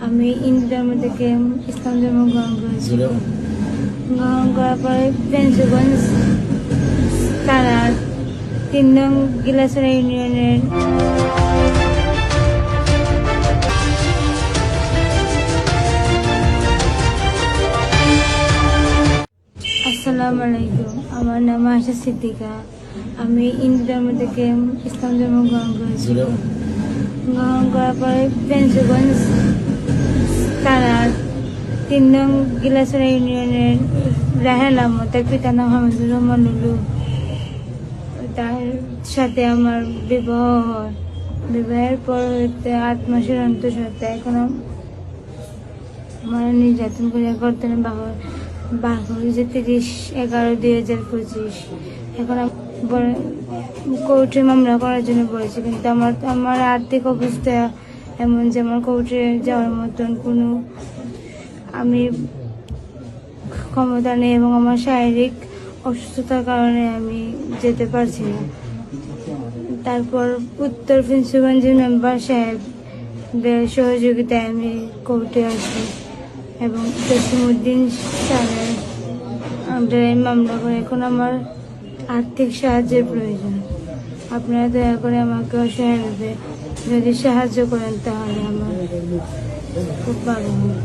আমি হিন্দু ধর্ম থেকে ইসলাম ধর্ম গ্রহণ করেছি। গ্রহণ করার পরে ফেঞ্চুগঞ্জ থানার 3 নং গিলাসরা ইউনিয়নের আসসালামু আলাইকুম। আমার নাম আয়েশা সিদ্দিকা। আমি হিন্দু ধর্ম থেকে ইসলাম ধর্ম গ্রহণ করেছি। গ্রহণ করার পরে ফেঞ্চুগঞ্জ থানার 3 নং গিলাসরা ইউনিয়নের রাহেল আহমদ, তার পিতার নাম হামিদুর রহমান লুলু। তার সাথে আমার বিবাহ হয়। বিবাহের পর 8 মাসের অন্তঃসত্ত্বা এখন আমার নির্যাতন করে করতে বাঘ হয়েছে 30/11/2025। এখন কোর্টে মামলা করার জন্য বলেছি, কিন্তু আমার আর্থিক অবস্থা এমন যে আমার কোর্টে যাওয়ার মতন কোনো আমি ক্ষমতা নেই এবং আমার শারীরিক অসুস্থতার কারণে আমি যেতে পারছি না। তারপর উত্তর ফেঞ্চুগঞ্জের মেম্বার সাহেবের সহযোগিতায় আমি কোর্টে আসি এবং জসিমউদ্দিন স্যারের আন্ডারে মামলা করে। এখন আমার আর্থিক সাহায্যের প্রয়োজন। আপনারা দয়া করে আমাকে অসহায়ভাবে যদি সাহায্য করেন তাহলে আমার খুব ভালো হবে।